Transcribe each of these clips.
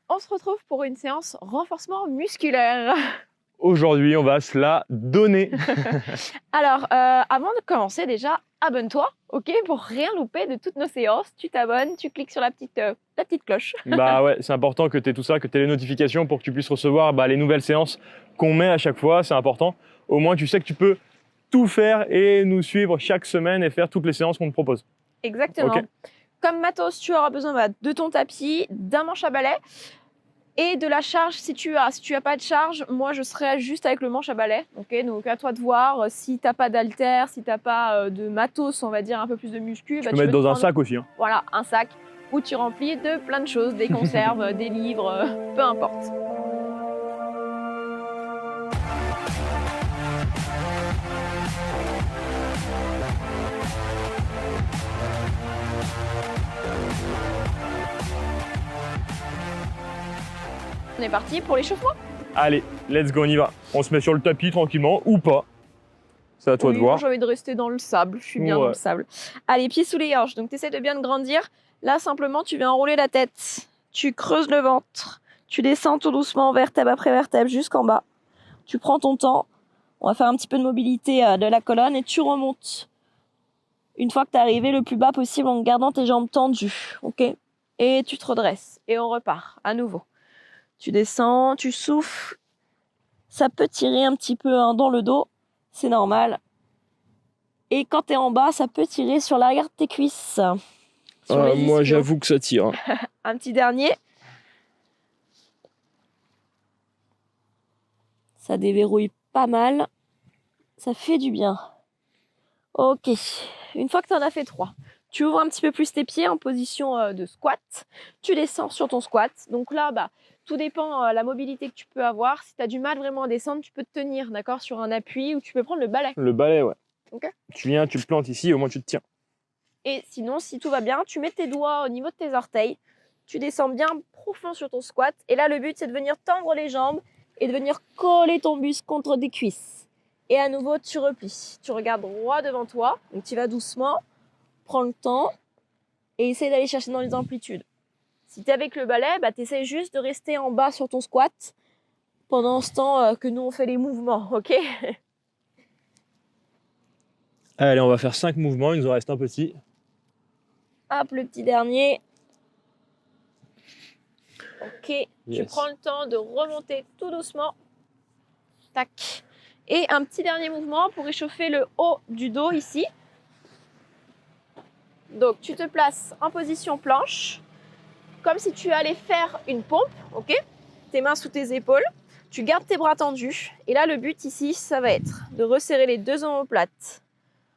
on se retrouve pour une séance renforcement musculaire. Aujourd'hui, on va se la donner. Alors, avant de commencer, déjà, abonne-toi, ok? Pour rien louper de toutes nos séances, tu t'abonnes, tu cliques sur la petite cloche. Bah ouais, c'est important que tu aies tout ça, que tu aies les notifications pour que tu puisses recevoir les nouvelles séances qu'on met à chaque fois, c'est important. Au moins, tu sais que tu peux tout faire et nous suivre chaque semaine et faire toutes les séances qu'on te propose. Exactement. Ok. Comme matos, tu auras besoin de ton tapis, d'un manche à balai et de la charge si tu as. Si tu n'as pas de charge, moi je serai juste avec le manche à balai. Okay, donc à toi de voir si tu n'as pas d'haltère, si tu n'as pas de matos, on va dire un peu plus de muscu. Tu peux mettre dans un sac aussi. Hein. Voilà, un sac où tu remplis de plein de choses, des conserves, des livres, peu importe. On est parti pour l'échauffement. Allez, let's go, on y va. On se met sur le tapis tranquillement ou pas. C'est à toi de voir. J'ai envie de rester dans le sable, je suis bien dans le sable. Allez, pieds sous les hanches, donc tu essaies de bien te grandir. Là, simplement, tu viens enrouler la tête. Tu creuses le ventre. Tu descends tout doucement, vertèbre après vertèbre, jusqu'en bas. Tu prends ton temps. On va faire un petit peu de mobilité de la colonne et tu remontes. Une fois que tu es arrivé le plus bas possible en gardant tes jambes tendues. Ok ? Et tu te redresses. Et on repart à nouveau. Tu descends, tu souffles. Ça peut tirer un petit peu dans le dos. C'est normal. Et quand tu es en bas, ça peut tirer sur l'arrière de tes cuisses. Moi, j'avoue que ça tire. Un petit dernier. Ça déverrouille pas mal. Ça fait du bien. Ok. Une fois que tu en as fait 3, tu ouvres un petit peu plus tes pieds en position de squat. Tu descends sur ton squat. Donc là, tout dépend de la mobilité que tu peux avoir. Si tu as du mal vraiment à descendre, tu peux te tenir, d'accord, sur un appui ou tu peux prendre le balai. Le balai, ouais. Okay. Tu viens, tu le plantes ici, au moins tu te tiens. Et sinon, si tout va bien, tu mets tes doigts au niveau de tes orteils. Tu descends bien profond sur ton squat. Et là, le but, c'est de venir tendre les jambes et de venir coller ton buste contre tes cuisses. Et à nouveau, tu replies. Tu regardes droit devant toi. Donc, tu vas doucement. Prends le temps et essaie d'aller chercher dans les amplitudes. Si tu es avec le balai, tu essaies juste de rester en bas sur ton squat pendant ce temps que nous, on fait les mouvements. Ok ? Allez, on va faire 5 mouvements. Il nous en reste un petit. Hop, le petit dernier. Ok, yes. Tu prends le temps de remonter tout doucement. Tac. Et un petit dernier mouvement pour échauffer le haut du dos ici. Donc, tu te places en position planche, comme si tu allais faire une pompe, ok ? Tes mains sous tes épaules. Tu gardes tes bras tendus. Et là, le but ici, ça va être de resserrer les deux omoplates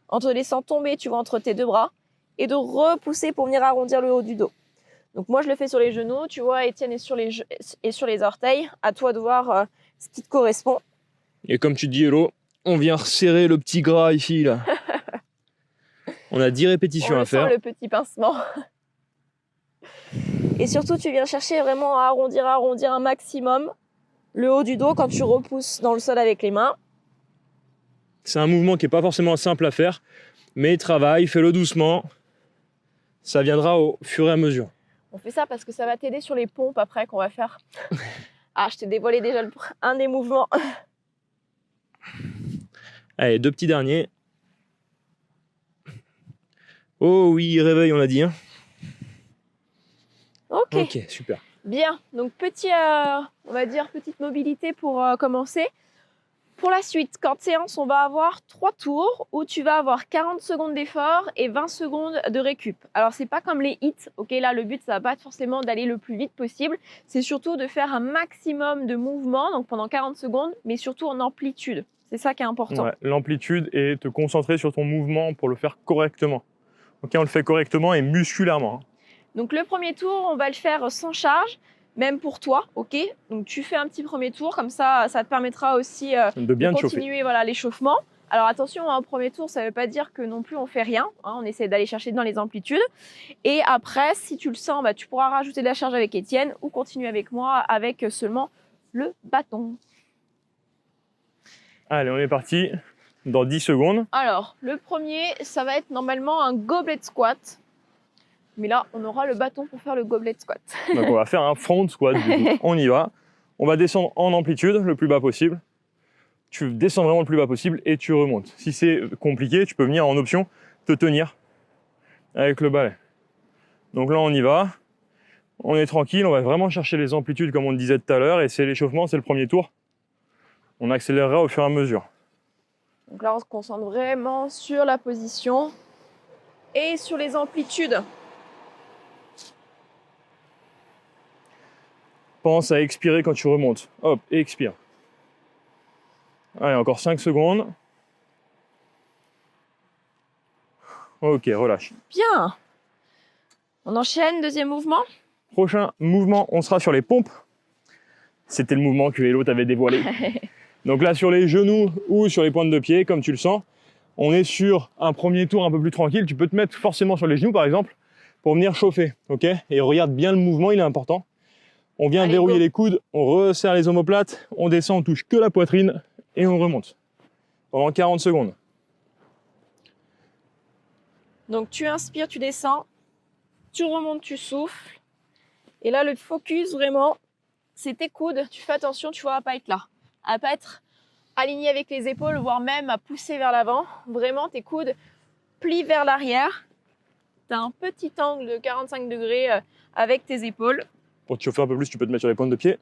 en te laissant tomber, tu vois, entre tes deux bras et de repousser pour venir arrondir le haut du dos. Donc moi, je le fais sur les genoux, tu vois, Étienne est sur les orteils. À toi de voir ce qui te correspond. Et comme tu dis, Hello, on vient resserrer le petit gras ici, là. On a 10 répétitions à faire. On sent le petit pincement. Et surtout, tu viens chercher vraiment à arrondir un maximum le haut du dos quand tu repousses dans le sol avec les mains. C'est un mouvement qui n'est pas forcément simple à faire, mais travaille, fais-le doucement. Ça viendra au fur et à mesure. On fait ça parce que ça va t'aider sur les pompes après qu'on va faire. Ah, je t'ai dévoilé déjà un des mouvements. Allez, 2 petits derniers. Oh oui, réveil, on a dit. Hein. Ok, super. Bien, donc on va dire petite mobilité pour commencer. Pour la suite, quant séance, on va avoir 3 tours où tu vas avoir 40 secondes d'effort et 20 secondes de récup. Alors, c'est pas comme les hits, ok, là, le but, ça va pas être forcément d'aller le plus vite possible, c'est surtout de faire un maximum de mouvements, donc pendant 40 secondes, mais surtout en amplitude. C'est ça qui est important. Ouais, l'amplitude et te concentrer sur ton mouvement pour le faire correctement. Ok, on le fait correctement et musculairement. Donc, le premier tour, on va le faire sans charge. Même pour toi, ok. Donc tu fais un petit premier tour, comme ça, ça te permettra aussi de bien continuer l'échauffement. Alors attention, un premier tour, ça ne veut pas dire que non plus on fait rien. Hein, on essaie d'aller chercher dans les amplitudes. Et après, si tu le sens, tu pourras rajouter de la charge avec Étienne ou continuer avec moi avec seulement le bâton. Allez, on est parti dans 10 secondes. Alors, le premier, ça va être normalement un goblet squat. Mais là, on aura le bâton pour faire le goblet squat. Donc on va faire un front squat. Du coup. On y va. On va descendre en amplitude le plus bas possible. Tu descends vraiment le plus bas possible et tu remontes. Si c'est compliqué, tu peux venir en option te tenir avec le balai. Donc là, on y va. On est tranquille. On va vraiment chercher les amplitudes comme on le disait tout à l'heure. Et c'est l'échauffement, c'est le premier tour. On accélérera au fur et à mesure. Donc là, on se concentre vraiment sur la position et sur les amplitudes. Pense à expirer quand tu remontes. Hop, et expire. Allez, encore 5 secondes. Ok, relâche. Bien. On enchaîne, deuxième mouvement. Prochain mouvement, on sera sur les pompes. C'était le mouvement que Hello t'avait dévoilé. Donc là, sur les genoux ou sur les pointes de pied, comme tu le sens, on est sur un premier tour un peu plus tranquille. Tu peux te mettre forcément sur les genoux, par exemple, pour venir chauffer. Ok ? Et regarde bien le mouvement, il est important. On vient verrouiller les coudes, on resserre les omoplates, on descend, on touche que la poitrine et on remonte. Pendant 40 secondes. Donc tu inspires, tu descends, tu remontes, tu souffles. Et là, le focus vraiment, c'est tes coudes. Tu fais attention, tu vois, à pas être là. À pas être aligné avec les épaules, voire même à pousser vers l'avant. Vraiment, tes coudes plient vers l'arrière. Tu as un petit angle de 45 degrés avec tes épaules. Pour te chauffer un peu plus, tu peux te mettre sur les pointes de pied.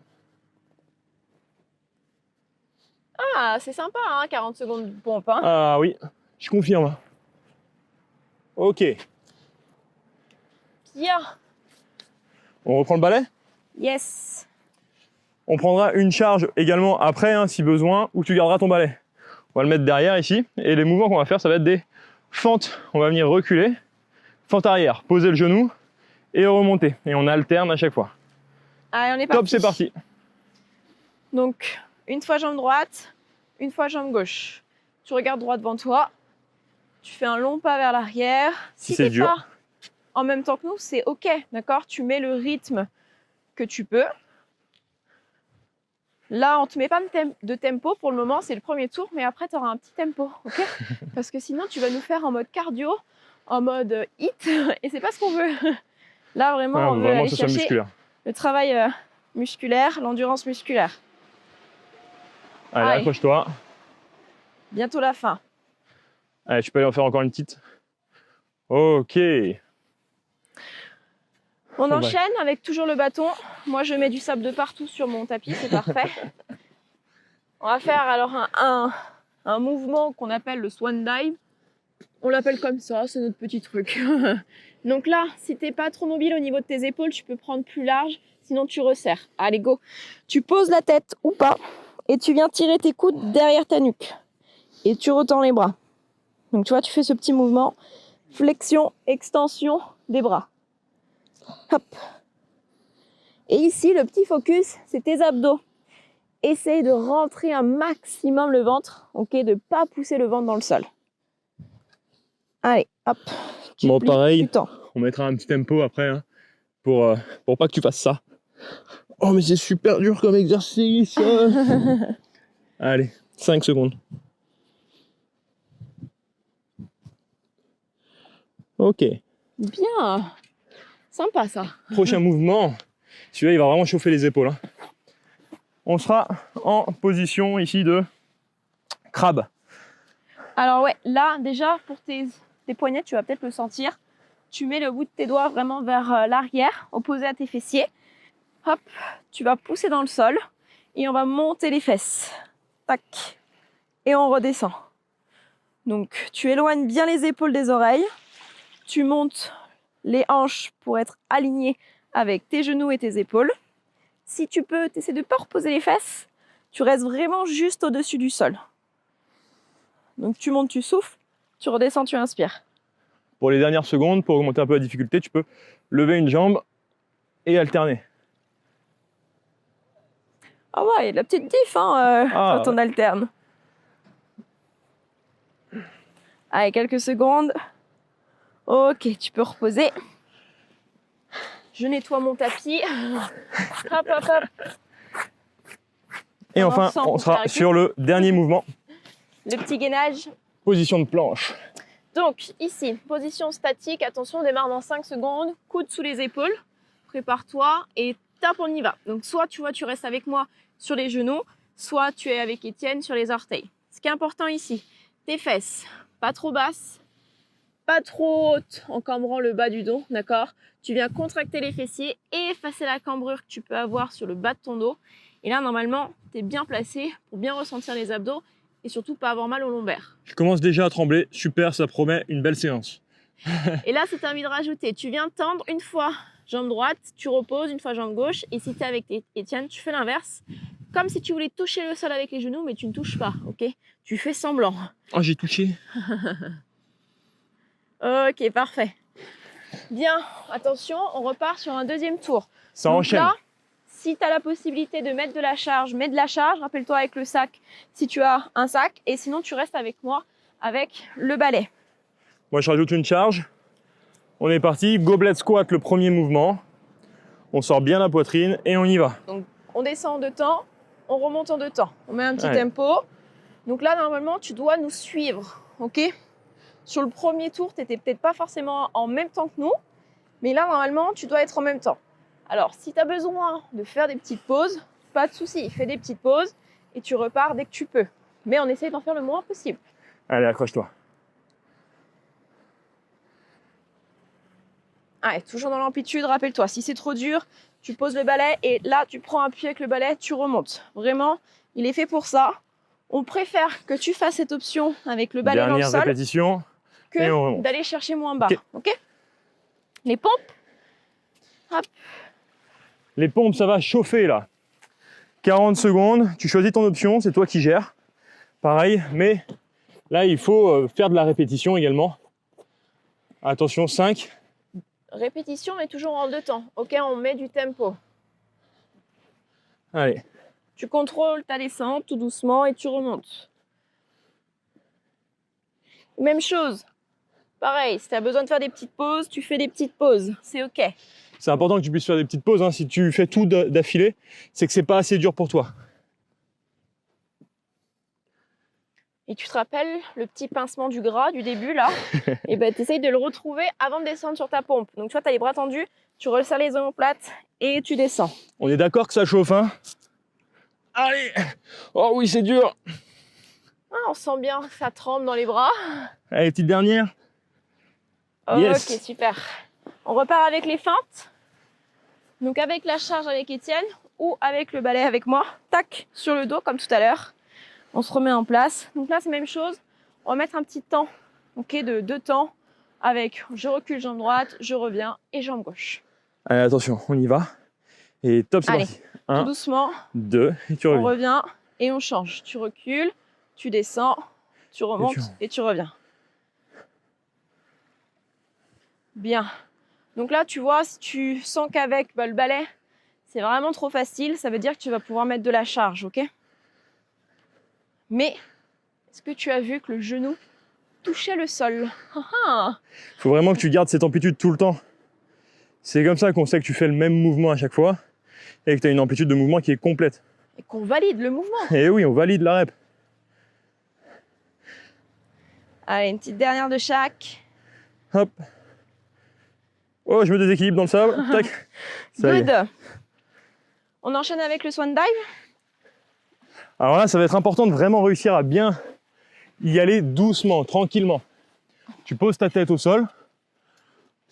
Ah, c'est sympa, hein, 40 secondes de pompe. Hein. Ah oui, je confirme. Ok. Bien. On reprend le balai ? Yes. On prendra une charge également après, hein, si besoin, ou tu garderas ton balai. On va le mettre derrière ici. Et les mouvements qu'on va faire, ça va être des fentes. On va venir reculer, fente arrière, poser le genou et remonter. Et on alterne à chaque fois. Allez, on est parti. Top, c'est parti. Donc, une fois jambe droite, une fois jambe gauche. Tu regardes droit devant toi. Tu fais un long pas vers l'arrière. Si c'est t'es dur. pas en même temps que nous, c'est OK, d'accord ? Tu mets le rythme que tu peux. Là, on ne te met pas de tempo pour le moment, c'est le premier tour, mais après, tu auras un petit tempo, OK ? Parce que sinon, tu vas nous faire en mode cardio, en mode hit, et c'est pas ce qu'on veut. Là, vraiment, on veut aller chercher musculaire. le travail musculaire, l'endurance musculaire. Allez, accroche-toi. Bientôt la fin. Allez, tu peux aller en faire encore une petite. Ok. On enchaîne avec toujours le bâton. Moi, je mets du sable de partout sur mon tapis, c'est parfait. On va faire alors un mouvement qu'on appelle le swan dive. On l'appelle comme ça, c'est notre petit truc. Donc là, si t'es pas trop mobile au niveau de tes épaules, tu peux prendre plus large, sinon tu resserres. Allez, go. Tu poses la tête ou pas, et tu viens tirer tes coudes derrière ta nuque. Et tu retends les bras. Donc tu vois, tu fais ce petit mouvement, flexion, extension des bras. Hop. Et ici, le petit focus, c'est tes abdos. Essaye de rentrer un maximum le ventre, ok, de ne pas pousser le ventre dans le sol. Allez, hop. Bon, pareil, on mettra un petit tempo après, hein, pour pas que tu fasses ça. Oh, mais c'est super dur comme exercice. Allez, 5 secondes. Ok. Bien. Sympa ça. Prochain mouvement. Celui-là, il va vraiment chauffer les épaules. Hein. On sera en position ici de crabe. Alors ouais, là déjà pour tes poignets, tu vas peut-être le sentir. Tu mets le bout de tes doigts vraiment vers l'arrière, opposé à tes fessiers. Hop, tu vas pousser dans le sol et on va monter les fesses. Tac. Et on redescend. Donc tu éloignes bien les épaules des oreilles. Tu montes les hanches pour être aligné avec tes genoux et tes épaules. Si tu peux, tu essaies de ne pas reposer les fesses. Tu restes vraiment juste au-dessus du sol. Donc tu montes, tu souffles, tu redescends, tu inspires. Pour les dernières secondes, pour augmenter un peu la difficulté, tu peux lever une jambe et alterner. Ah ouais, il y a de la petite diff quand on alterne. Allez, quelques secondes. Ok, tu peux reposer. Je nettoie mon tapis. Hop, hop, hop. Et enfin, on sera sur le dernier mouvement. Le petit gainage. Position de planche. Donc ici, position statique, attention, on démarre dans 5 secondes, coude sous les épaules, prépare-toi et tape, on y va. Donc soit tu vois, tu restes avec moi sur les genoux, soit tu es avec Étienne sur les orteils. Ce qui est important ici, tes fesses, pas trop basses, pas trop hautes en cambrant le bas du dos, d'accord? Tu viens contracter les fessiers et effacer la cambrure que tu peux avoir sur le bas de ton dos. Et là, normalement, tu es bien placé pour bien ressentir les abdos et surtout pas avoir mal au lombaire. Je commence déjà à trembler. Super, ça promet une belle séance. Et là, c'est à envie de rajouter. Tu viens tendre une fois jambe droite, tu reposes, une fois jambe gauche. Et si tu es avec Étienne, tu fais l'inverse. Comme si tu voulais toucher le sol avec les genoux, mais tu ne touches pas, ok? Tu fais semblant. Oh, j'ai touché. Ok, parfait. Bien, attention, on repart sur un deuxième tour. Ça Donc enchaîne. là, si tu as la possibilité de mettre de la charge, mets de la charge. Rappelle-toi avec le sac, si tu as un sac. Et sinon, tu restes avec moi avec le balai. Moi, je rajoute une charge. On est parti. Goblet squat, le premier mouvement. On sort bien la poitrine et on y va. Donc, on descend en 2 temps, on remonte en 2 temps. On met un petit tempo. Donc là, normalement, tu dois nous suivre, ok? Sur le premier tour, tu n'étais peut-être pas forcément en même temps que nous, mais là, normalement, tu dois être en même temps. Alors, si tu as besoin de faire des petites pauses, pas de souci, fais des petites pauses et tu repars dès que tu peux. Mais on essaye d'en faire le moins possible. Allez, accroche-toi. Allez, toujours dans l'amplitude, rappelle-toi, si c'est trop dur, tu poses le balai et là, tu prends appui avec le balai, tu remontes. Vraiment, il est fait pour ça. On préfère que tu fasses cette option avec le balai dans le sol répétition que d'aller chercher moins bas. Ok. Les pompes. Hop. Les pompes, ça va chauffer là. 40 secondes, tu choisis ton option, c'est toi qui gères. Pareil, mais là, il faut faire de la répétition également. Attention, 5. Répétition, mais toujours en 2 temps. Ok, on met du tempo. Allez. Tu contrôles ta descente tout doucement et tu remontes. Même chose. Pareil, si tu as besoin de faire des petites pauses, tu fais des petites pauses. C'est ok. C'est important que tu puisses faire des petites pauses. Hein. Si tu fais tout d'affilée, c'est que c'est pas assez dur pour toi. Et tu te rappelles le petit pincement du gras du début là? Et ben tu essayes de le retrouver avant de descendre sur ta pompe. Donc tu vois, tu as les bras tendus, tu resserres les omoplates et tu descends. On est d'accord que ça chauffe, hein? Allez! Oh oui, c'est dur! Ah, on sent bien que ça tremble dans les bras. Allez, petite dernière. Yes. Ok, super. On repart avec les feintes. Donc avec la charge avec Étienne ou avec le balai avec moi. Tac, sur le dos comme tout à l'heure. On se remet en place. Donc là, c'est la même chose. On va mettre un petit temps, ok, de 2 temps avec je recule jambe droite, je reviens et jambe gauche. Allez, attention, on y va. Et top, c'est parti. Tout 1, doucement. 2, et tu On reviens. revient et on change. Tu recules, tu descends, tu remontes et tu reviens. Bien. Donc là, tu vois, si tu sens qu'avec le balai, c'est vraiment trop facile, ça veut dire que tu vas pouvoir mettre de la charge, ok? Mais, est-ce que tu as vu que le genou touchait le sol? Il faut vraiment que tu gardes cette amplitude tout le temps. C'est comme ça qu'on sait que tu fais le même mouvement à chaque fois et que tu as une amplitude de mouvement qui est complète. Et qu'on valide le mouvement. Et oui, on valide la rep. Allez, une petite dernière de chaque. Hop. Oh, je me déséquilibre dans le sable. Tac. Ça y est. Good. On enchaîne avec le swan dive. Alors là, ça va être important de vraiment réussir à bien y aller doucement, tranquillement. Tu poses ta tête au sol.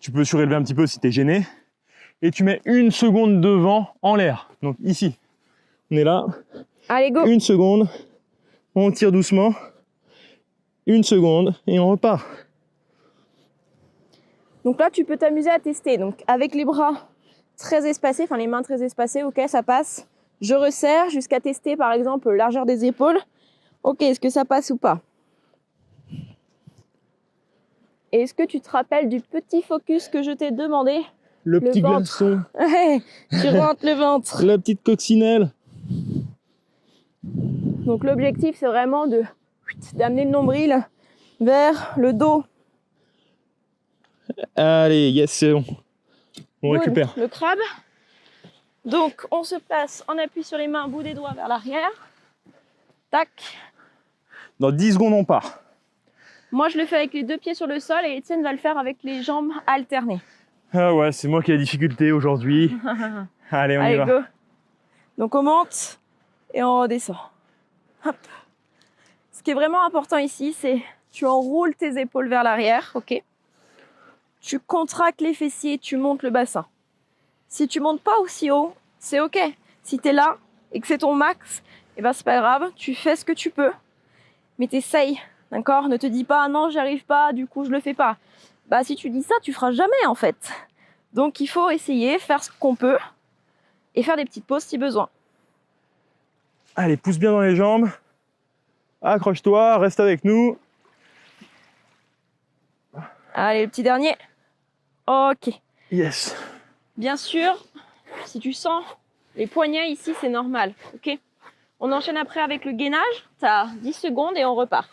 Tu peux surélever un petit peu si tu es gêné. Et tu mets 1 seconde devant en l'air. Donc ici, on est là. Allez, go. 1 seconde. On tire doucement. 1 seconde et on repart. Donc là, tu peux t'amuser à tester. Donc avec les bras très espacés, enfin les mains très espacées, ok, ça passe. Je resserre jusqu'à tester par exemple largeur des épaules. Ok, est-ce que ça passe ou pas? Et est-ce que tu te rappelles du petit focus que je t'ai demandé? Le petit ventre. glaçon. Ouais, tu rentres le ventre. La petite coccinelle. Donc l'objectif, c'est vraiment d'amener le nombril vers le dos. Allez, yes, c'est bon. On Good. récupère. Le crabe. Donc, on se place, on appuie sur les mains, bout des doigts vers l'arrière. Tac. Dans 10 secondes, on part. Moi, je le fais avec les 2 pieds sur le sol et Étienne va le faire avec les jambes alternées. Ah ouais, c'est moi qui ai la difficulté aujourd'hui. Allez, on y Allez, va. go. Donc, on monte et on redescend. Hop. Ce qui est vraiment important ici, c'est tu enroules tes épaules vers l'arrière, ok? Tu contractes les fessiers, tu montes le bassin. Si tu montes pas aussi haut, c'est ok. Si tu es là et que c'est ton max, eh ben c'est pas grave, tu fais ce que tu peux. Mais t'essayes, d'accord? Ne te dis pas non, j'y arrive pas, du coup je le fais pas. Bah si tu dis ça, tu feras jamais en fait. Donc il faut essayer, faire ce qu'on peut et faire des petites pauses si besoin. Allez, pousse bien dans les jambes. Accroche-toi, reste avec nous. Allez, le petit dernier. Ok. Yes. Bien sûr, si tu sens les poignets ici, c'est normal, ok? On enchaîne après avec le gainage. Tu as 10 secondes et on repart.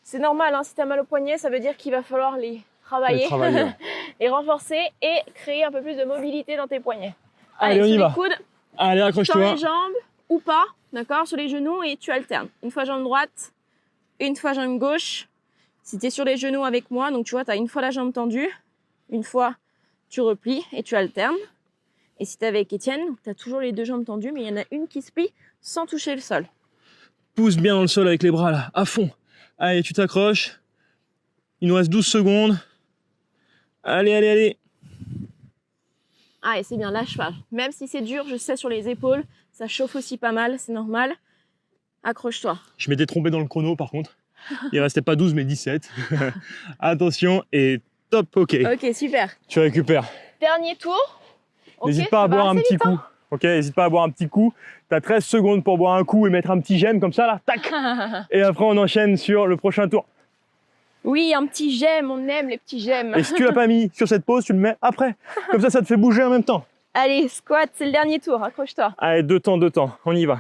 C'est normal, hein, si tu as mal au poignet, ça veut dire qu'il va falloir les travailler, les renforcer et créer un peu plus de mobilité dans tes poignets. Allez, on y va. Les coudes, allez, tends accroche-toi. les jambes ou pas, d'accord, sur les genoux et tu alternes. Une fois jambe droite, une fois jambe gauche. Si tu es sur les genoux avec moi, donc tu vois, tu as une fois la jambe tendue, une fois tu replies et tu alternes. Et si tu es avec Étienne, tu as toujours les 2 jambes tendues, mais il y en a une qui se plie sans toucher le sol. Pousse bien dans le sol avec les bras là, à fond. Allez, tu t'accroches. Il nous reste 12 secondes. Allez, allez, allez. Ah, et c'est bien, lâche pas. Même si c'est dur, je sais, sur les épaules, ça chauffe aussi pas mal, c'est normal. Accroche-toi. Je m'étais trompé dans le chrono par contre. Il restait pas 12 mais 17. Attention et top, ok. Ok, super. Tu récupères. Dernier tour. N'hésite pas à boire un petit coup. Ok, n'hésite pas à boire un petit coup. Tu as 13 secondes pour boire un coup et mettre un petit j'aime comme ça là, tac. Et après on enchaîne sur le prochain tour. Oui, un petit j'aime, on aime les petits j'aime. Et si tu l'as pas mis sur cette pause, tu le mets après. Comme ça te fait bouger en même temps. Allez, squat, c'est le dernier tour, accroche-toi. Allez, 2 temps, on y va.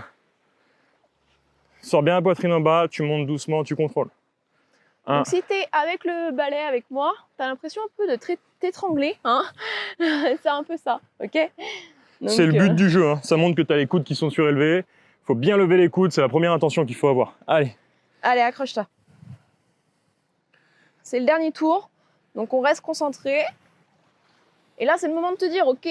Sors bien la poitrine en bas, tu montes doucement, tu contrôles. Donc si t'es avec le balai avec moi, t'as l'impression un peu de t'étrangler, hein. C'est un peu ça, ok? C'est le but du jeu, hein. Ça montre que tu as les coudes qui sont surélevés. Il faut bien lever les coudes, c'est la première intention qu'il faut avoir. Allez. Allez, accroche-toi. C'est le dernier tour, donc on reste concentré. Et là, c'est le moment de te dire, ok,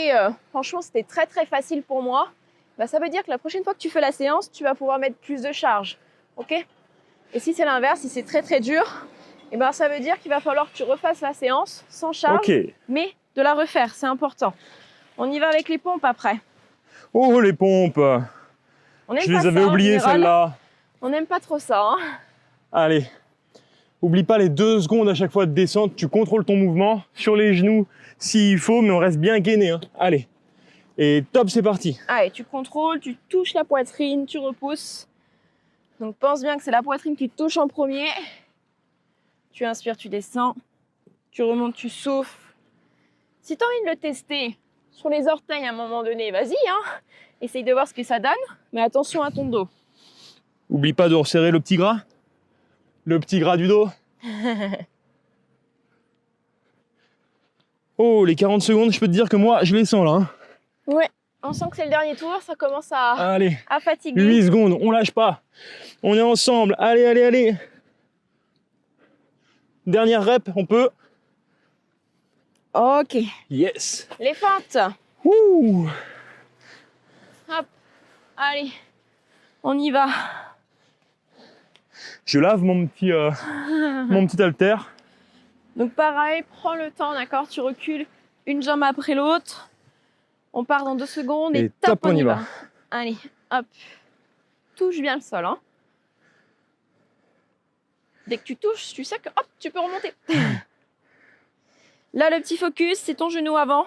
franchement, c'était très très facile pour moi. Bah, ça veut dire que la prochaine fois que tu fais la séance, tu vas pouvoir mettre plus de charge, ok? Et si c'est l'inverse, si c'est très très dur, et ben ça veut dire qu'il va falloir que tu refasses la séance sans charge, mais de la refaire, c'est important. On y va avec les pompes après. Oh, les pompes! Je les avais oubliées celles-là. On n'aime pas trop ça, hein. Allez. Oublie pas les 2 secondes à chaque fois de descente, tu contrôles ton mouvement sur les genoux s'il faut, mais on reste bien gainé, hein. Allez. Et top, c'est parti. Allez, tu contrôles, tu touches la poitrine, tu repousses. Donc pense bien que c'est la poitrine qui te touche en premier. Tu inspires, tu descends. Tu remontes, tu souffles. Si tu as envie de le tester sur les orteils à un moment donné, vas-y, hein. Essaye de voir ce que ça donne, mais attention à ton dos. Oublie pas de resserrer le petit gras. Le petit gras du dos. Oh, les 40 secondes, je peux te dire que moi, je les sens là. Hein. Ouais, on sent que c'est le dernier tour, ça commence à fatiguer. 8 secondes, on lâche pas. On est ensemble. Allez, allez, allez. Dernière rep, on peut. Ok. Yes. Les fentes. Ouh. Hop. Allez, on y va. Je lave mon petit halter. Donc pareil, prends le temps, d'accord? Tu recules une jambe après l'autre. On part dans 2 secondes et top, on y va. Allez, hop. Touche bien le sol, hein. Dès que tu touches, tu sais que hop, tu peux remonter. Là, le petit focus, c'est ton genou avant.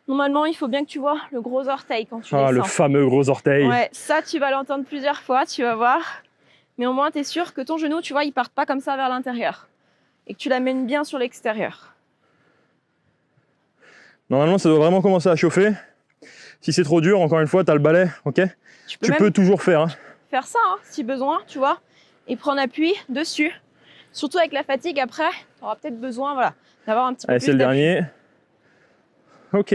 Normalement, il faut bien que tu vois le gros orteil quand tu descends. Ah, le fameux gros orteil. Ouais, ça, tu vas l'entendre plusieurs fois, tu vas voir. Mais au moins, tu es sûr que ton genou, tu vois, il parte pas comme ça vers l'intérieur. Et que tu l'amènes bien sur l'extérieur. Normalement, ça doit vraiment commencer à chauffer. Si c'est trop dur, encore une fois, tu as le balai, ok? Tu peux toujours faire. Hein. Faire ça, hein, si besoin, tu vois. Et prendre appui dessus. Surtout avec la fatigue, après, tu auras peut-être besoin, voilà, d'avoir un petit peu plus c'est le dernier. Ok.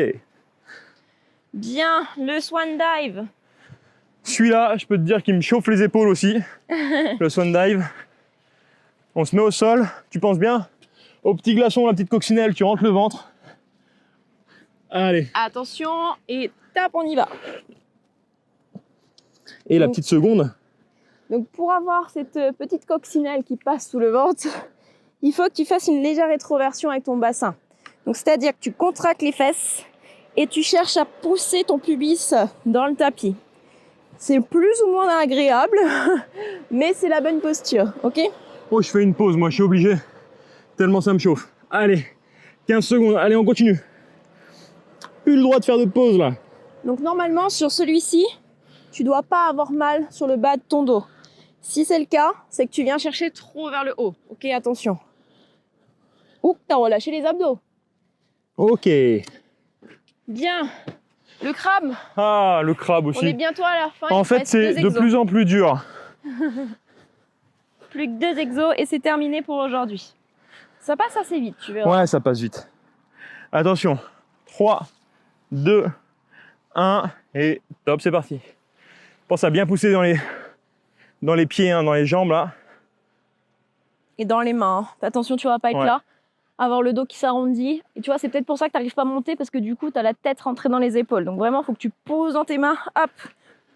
Bien, le swan dive. Celui-là, je peux te dire qu'il me chauffe les épaules aussi. Le swan dive. On se met au sol, tu penses bien au petit glaçon, la petite coccinelle, tu rentres le ventre. Allez. Attention, et tape, on y va. Et la petite seconde. Donc pour avoir cette petite coccinelle qui passe sous le ventre, il faut que tu fasses une légère rétroversion avec ton bassin. Donc c'est-à-dire que tu contractes les fesses et tu cherches à pousser ton pubis dans le tapis. C'est plus ou moins agréable, mais c'est la bonne posture, ok? Oh, je fais une pause, moi je suis obligé, tellement ça me chauffe. Allez, 15 secondes, allez on continue. Plus le droit de faire de pause là. Donc normalement sur celui-ci, tu dois pas avoir mal sur le bas de ton dos. Si c'est le cas, c'est que tu viens chercher trop vers le haut. Ok, attention. Ou que tu as relâché les abdos. Ok. Bien. Le crabe. Ah, le crabe aussi. On est bientôt à la fin. En fait, c'est de plus en plus dur. Plus que 2 exos et c'est terminé pour aujourd'hui. Ça passe assez vite, tu verras. Ouais, ça passe vite. Attention. 3, 2, 1 et top, c'est parti. Pense à bien pousser dans les pieds, hein, dans les jambes là. Et dans les mains. Attention, tu vas pas être là. Avoir le dos qui s'arrondit. Et tu vois, c'est peut-être pour ça que tu n'arrives pas à monter parce que du coup, tu as la tête rentrée dans les épaules. Donc vraiment, il faut que tu poses dans tes mains, hop,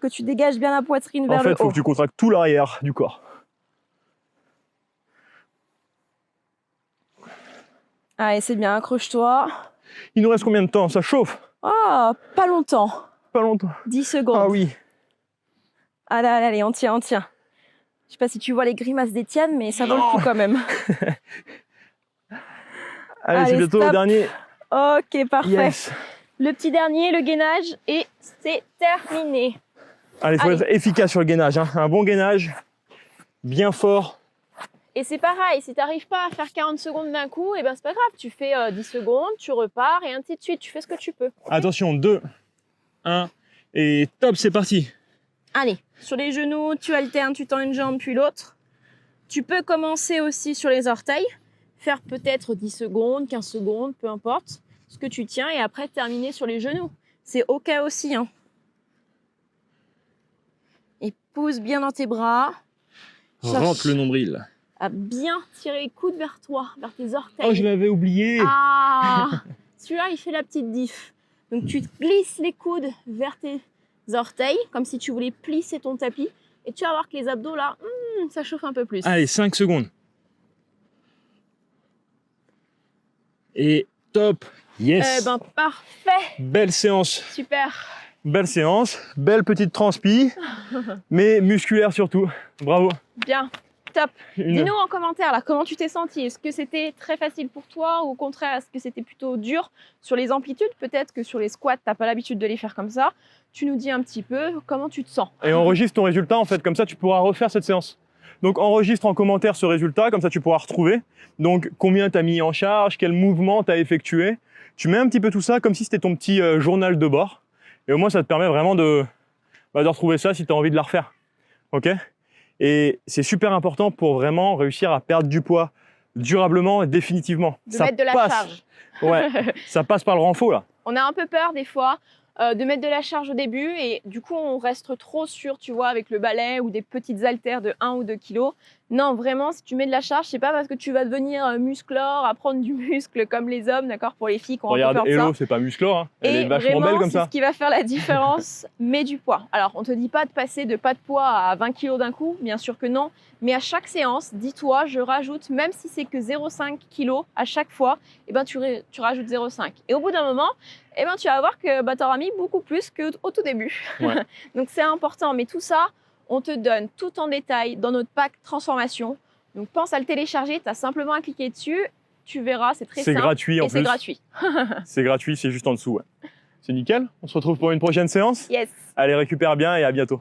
que tu dégages bien la poitrine vers le haut. En fait, il faut que tu contractes tout l'arrière du corps. Allez, c'est bien, accroche-toi. Il nous reste combien de temps? Ça chauffe? Ah, pas longtemps. Pas longtemps. 10 secondes. Ah oui. Allez, allez, on tient, on tient. Je sais pas si tu vois les grimaces d'Étienne, mais ça vaut le coup quand même. Allez, c'est bientôt le dernier. Ok, parfait. Yes. Le petit dernier, le gainage, et c'est terminé. Allez, il faut être efficace sur le gainage. Hein. Un bon gainage, bien fort. Et c'est pareil, si tu n'arrives pas à faire 40 secondes d'un coup, et ben c'est pas grave. Tu fais 10 secondes, tu repars, et ainsi de suite. Tu fais ce que tu peux. Okay. Attention, 2, 1, et top, c'est parti. Allez, sur les genoux, tu alternes, tu tends une jambe puis l'autre. Tu peux commencer aussi sur les orteils. Faire peut-être 10 secondes, 15 secondes, peu importe ce que tu tiens, et après terminer sur les genoux. C'est OK aussi. Hein. Et pousse bien dans tes bras. Rentre le nombril. À bien tirer les coudes vers toi, vers tes orteils. Oh, je l'avais oublié. Ah, celui-là, il fait la petite diff. Donc tu glisses les coudes vers tes orteils, comme si tu voulais plisser ton tapis. Et tu vas voir que les abdos, là, ça chauffe un peu plus. Allez, 5 secondes. Et top, yes. Eh ben, parfait. Belle séance. Super. Belle séance, belle petite transpi, mais musculaire surtout. Bravo. Bien, top. Dis-nous en commentaire, là, comment tu t'es senti. Est-ce que c'était très facile pour toi ou au contraire, est-ce que c'était plutôt dur sur les amplitudes? Peut-être que sur les squats, tu n'as pas l'habitude de les faire comme ça. Tu nous dis un petit peu comment tu te sens. Et enregistre ton résultat, en fait, comme ça, tu pourras refaire cette séance. Donc enregistre en commentaire ce résultat, comme ça tu pourras retrouver. Donc combien tu as mis en charge, quel mouvement tu as effectué. Tu mets un petit peu tout ça comme si c'était ton petit journal de bord. Et au moins ça te permet vraiment de retrouver ça si tu as envie de la refaire. Ok? Et c'est super important pour vraiment réussir à perdre du poids durablement et définitivement. De mettre de la charge. Ouais, ça passe par le renfort là. On a un peu peur des fois de mettre de la charge au début et du coup on reste trop sûr, tu vois, avec le balai ou des petites haltères de 1 ou 2 kilos. Non, vraiment, si tu mets de la charge, c'est pas parce que tu vas devenir musclore, à prendre du muscle comme les hommes, d'accord, pour les filles qui ont un peu peur de ça. Regarde, Hello, c'est pas musclore, hein. Elle est vachement belle comme ça. C'est ce qui va faire la différence, mais du poids. Alors, on te dit pas de passer de pas de poids à 20 kilos d'un coup, bien sûr que non, mais à chaque séance, dis-toi, je rajoute, même si c'est que 0,5 kilos à chaque fois, eh ben, tu rajoutes 0,5. Et au bout d'un moment, eh ben, tu vas voir que tu auras mis beaucoup plus qu'au tout début. Ouais. Donc, c'est important, mais tout ça, on te donne tout en détail dans notre pack transformation. Donc, pense à le télécharger. Tu as simplement à cliquer dessus. Tu verras, c'est très simple. C'est gratuit en plus. C'est gratuit. C'est gratuit, c'est juste en dessous. Ouais. C'est nickel. On se retrouve pour une prochaine séance. Yes. Allez, récupère bien et à bientôt.